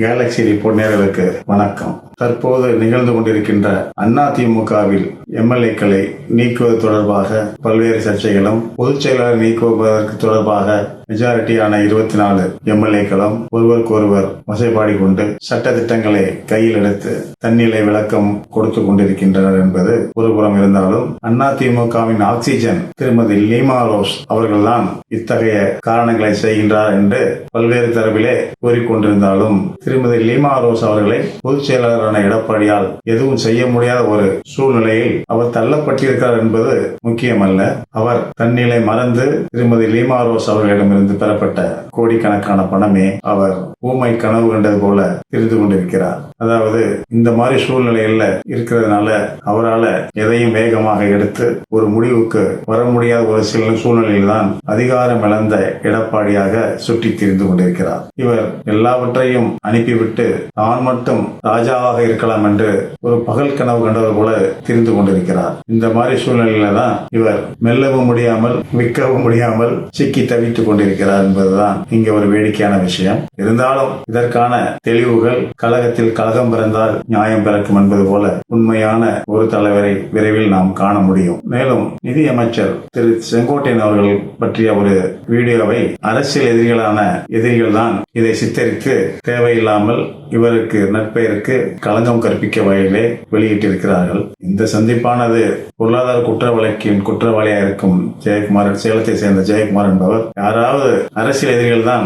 Galaxy report நேயர்களுக்கு வணக்கம். தற்போது நிகழ்ந்து கொண்டிருக்கின்ற அதிமுகவில் எம்எல்ஏக்களை நீக்குவது தொடர்பாக பல்வேறு சர்ச்சைகளும், பொதுச் செயலாளர் நீக்குவதற்கு தொடர்பாக மெஜாரிட்டியான 24 எம்எல்ஏக்களும் ஒருவருக்கொருவர் வசைபாடி கொண்டு சட்ட திட்டங்களை கையில் எடுத்து தன்னிலை விளக்கம் கொடுத்துக் கொண்டிருக்கின்றனர் என்பது ஒருபுறம் இருந்தாலும், அதிமுகவின் ஆக்சிஜன் திருமதி லீமா ரோஸ் அவர்கள்தான் இத்தகைய காரணங்களை செய்கின்றார் என்று பல்வேறு தரப்பிலே கூறிக்கொண்டிருந்தாலும், திருமதி லீமா ரோஸ் அவர்களை பொதுச் செயலாளரான எடப்பாடியால் எதுவும் செய்ய முடியாத ஒரு சூழ்நிலையில் அவர் தள்ளப்பட்டிருக்கிறார் என்பது முக்கியமல்ல. அவர் தன்னிலை மறந்து திருமதி லீமா ரோஸ் அவர்களிடமிருந்து பெறப்பட்ட கோடிக்கணக்கான பணமே அவர் ஊமை கனவு கண்டது போல தெரிந்து கொண்டிருக்கிறார். அதாவது இந்த மாதிரி சூழ்நிலையில இருக்கிறதுனால அவரால் எதையும் வேகமாக எடுத்து ஒரு முடிவுக்கு வர முடியாத ஒரு சில சூழ்நிலையில் தான் அதிகாரம் இழந்த எடப்பாடியாக சுற்றி திரிந்து கொண்டிருக்கிறார். இவர் எல்லாவற்றையும் அனுப்பிவிட்டு தான் மட்டும் ராஜாவாக இருக்கலாம் என்று ஒரு பகல் கனவு கண்டவர் போல தெரிந்து கொண்டிருக்கிறார். இந்த மாதிரி சூழ்நிலையில தான் இவர் மெல்லவும் முடியாமல் விற்கவும் முடியாமல் சிக்கி தவித்துக் கொண்டிருக்கிறார் என்பதுதான் இங்க ஒரு வேடிக்கையான விஷயம். இருந்தாலும் இதற்கான தெளிவுகள், கழகத்தில் கழகம் பிறந்தால் நியாயம் பிறக்கும் என்பது போல உண்மையான ஒரு தலைவரை விரைவில் நாம் காண முடியும். மேலும் நிதியமைச்சர் திரு செங்கோட்டையன் அவர்கள் பற்றிய ஒரு வீடியோவை அரசியல் எதிரிகள் தான் இதை சித்தரித்து தேவையில்லாமல் இவருக்கு நற்பெயருக்கு களங்கம் கற்பிக்க வகையிலே வெளியிட்டிருக்கிறார்கள். இந்த சந்திப்பானது பொருளாதார குற்ற வழக்கின் குற்றவாளியாக இருக்கும் ஜெயக்குமார், சேலத்தை சேர்ந்த ஜெயக்குமார் என்பவர், யாராவது அரசியல் எதிரிகள் தான்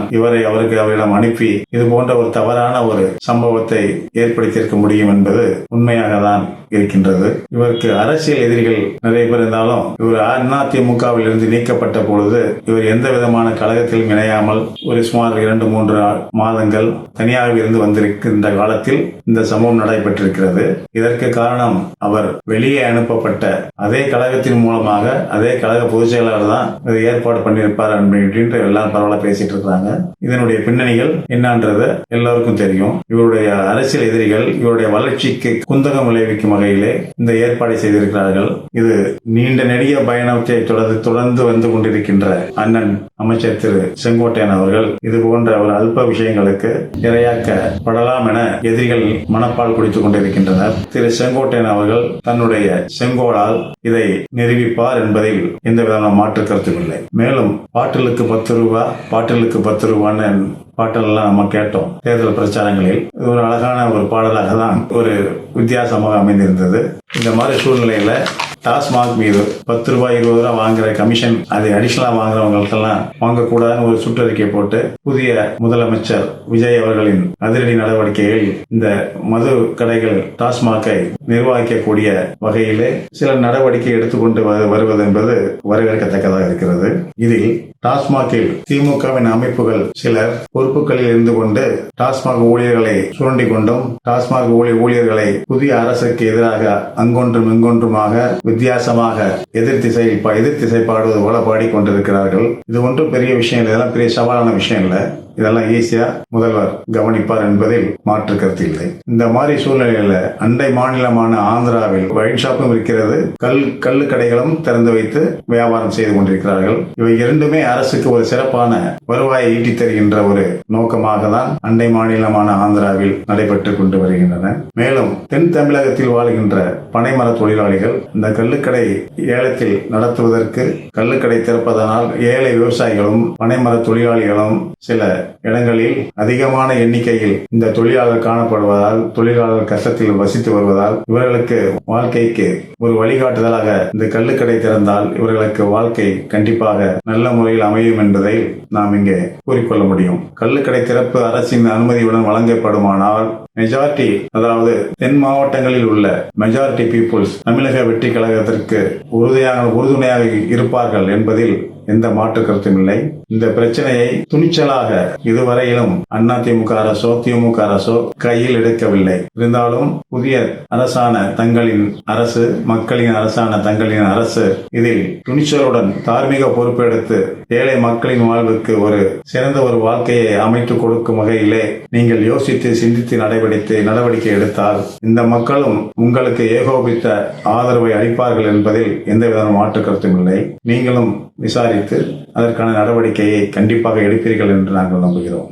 அவரிடம் அனுப்பி இது போன்ற ஒரு தவறான ஒரு சம்பவத்தை ஏற்படுத்தியிருக்க முடியும் என்பது உண்மையாக தான் இருக்கின்றது. இவருக்கு அரசியல் எதிரிகள் நிறைய பேர் இருந்தாலும், இவர் அதிமுகவில் இருந்து நீக்கப்பட்ட பொழுது இவர் எந்த விதமான கழகத்திலும் இணையாமல் ஒரு சுமார் 2-3 மாதங்கள் தனியாக இருந்து வந்திருக்கின்ற காலத்தில் இந்த சம்பவம் நடைபெற்றிருக்கிறது. இதற்கு காரணம் அவர் வெளியே அனுப்பப்பட்ட அதே கழகத்தின் மூலமாக அதே கழக பொதுச் செயலாளர் தான் ஏற்பாடு பண்ணியிருப்பார் அப்படின்ட்டு எல்லாம் பரவாயில்ல பேசிட்டு இருக்காங்க. இதனுடைய பின்னணிகள் என்னன்றது எல்லாருக்கும் தெரியும். இவருடைய அரசியல் எதிரிகள் இவருடைய வளர்ச்சிக்கு குந்தகம் விளைவிக்கும் வகையிலே இந்த ஏற்பாடு செய்திருக்கிறார்கள். இது நீண்ட நெடிய பயணத்தை தொடர்ந்து வந்து கொண்டிருக்கின்ற அண்ணன் அமைச்சர் திரு செங்கோட்டையன் அவர்கள் இது போன்ற ஒரு அல்ப விஷயங்களுக்கு இரையாக்கப்படலாம் என எதிரிகள் மனப்பால் குடித்துக் கொண்டிருக்கின்றனர். திரு செங்கோட்டையன் அவர்கள் தன்னுடைய செங்கோலால் இதை நிரூபிப்பார் என்பதில் எந்த விதமான மாற்று கருத்தும் இல்லை. மேலும் பாட்டிலுக்கு 10 ரூபாய், பாட்டிலுக்கு 10 ரூபான்னு பாட்டெல்லாம் நம்ம கேட்டோம் தேர்தல் பிரச்சாரங்களில். ஒரு அழகான ஒரு பாடலாக தான் ஒரு வித்தியாசமாக அமைந்திருந்தது. இந்த மாதிரி சூழ்நிலையில டாஸ்மாக் மீது 10 ரூபாய் 20 ரூபாய் வாங்குற கமிஷன் அதை அடிஷனலா வாங்குறவங்களுக்கெல்லாம் வாங்கக்கூடாதுன்னு ஒரு சுற்றறிக்கை போட்டு புதிய முதலமைச்சர் விஜய் அவர்களின் அதிரடி நடவடிக்கைகள் இந்த மது கடைகள் டாஸ்மாகை நிர்வகிக்கக்கூடிய வகையிலே சில நடவடிக்கை எடுத்துக்கொண்டு வருவது என்பது வரவேற்கத்தக்கதாக இருக்கிறது. இதில் டாஸ்மாகில் திமுகவின் அமைப்புகள் சிலர் பொறுப்புகளில் இருந்து கொண்டு டாஸ்மாக் ஊழியர்களை சுரண்டி கொண்டும் டாஸ்மாக் ஊழியர்களை புதிய அரசுக்கு எதிராக அங்கொன்றும் இங்கொன்றுமாக வித்தியாசமாக எதிர் திசை பாடுவது போல பாடிக்கொண்டிருக்கிறார்கள். இது ஒன்றும் பெரிய விஷயம் இல்லை, இதெல்லாம் பெரிய சவாலான விஷயம் இல்லை. இதெல்லாம் ஈஸியா முதல்வர் கவனிப்பார் என்பதில் மாற்று கருத்து இல்லை. இந்த மாதிரி சூழ்நிலையில அண்டை மாநிலமான ஆந்திராவில் வைன் ஷாப்பும் இருக்கிறது, கள்ளு கடைகளும் திறந்து வைத்து வியாபாரம் செய்து கொண்டிருக்கிறார்கள். இவை இரண்டுமே அரசுக்கு ஒரு சிறப்பான வருவாயை ஈட்டித் தருகின்ற ஒரு நோக்கமாக தான் அண்டை மாநிலமான ஆந்திராவில் நடைபெற்றுக் கொண்டு வருகின்றன. மேலும் தென் தமிழகத்தில் வாழ்கின்ற பனைமர தொழிலாளிகள் இந்த கள்ளுக்கடை ஏலத்தில் நடத்துவதற்கு கள்ளுக்கடை திறப்பதனால் ஏழை விவசாயிகளும் பனைமர தொழிலாளிகளும் சில இடங்களில் அதிகமான எண்ணிக்கையில் இந்த தொழிலாளர் காணப்படுவதால், தொழிலாளர் கஷ்டத்தில் வசித்து வருவதால் இவர்களுக்கு வாழ்க்கைக்கு ஒரு வழிகாட்டுதலாக இந்த கள்ளுக்கடை திறந்தால் இவர்களுக்கு வாழ்க்கை கண்டிப்பாக நல்ல முறையில் அமையும் என்பதை நாம் இங்கே கூறிக்கொள்ள முடியும். கள்ளுக்கடை திறப்பு அரசின் அனுமதியுடன் வழங்கப்படுமானால் மெஜாரிட்டி, அதாவது தென் மாவட்டங்களில் உள்ள மெஜாரிட்டி பீப்புள்ஸ் தமிழக வெற்றி கழகத்திற்கு உறுதுணையாக இருப்பார்கள் என்பதில் எந்த மாற்று கருத்தும் இல்லை. இந்த பிரச்சனையை துணிச்சலாக இதுவரையிலும் அதிமுக அரசோ திமுக அரசோ கையில் எடுக்கவில்லை. இருந்தாலும் புதிய அரசான தங்களின் அரசு, மக்களின் அரசான தங்களின் அரசு இதில் துணிச்சலுடன் தார்மீக பொறுப்பெடுத்து ஏழை மக்களின் வாழ்வுக்கு ஒரு சிறந்த ஒரு வாழ்க்கையை அமைத்துக் கொடுக்கும் வகையிலே நீங்கள் யோசித்து சிந்தித்து நடவடிக்கை எடுத்தால் இந்த மக்களும் உங்களுக்கு ஏகோபித்த ஆதரவை அளிப்பார்கள் என்பதில் எந்தவித மாற்று கருத்தும் இல்லை. நீங்களும் விசாரித்து அதற்கான நடவடிக்கையை கண்டிப்பாக எடுப்பீர்கள் என்று நாங்கள் நம்புகிறோம்.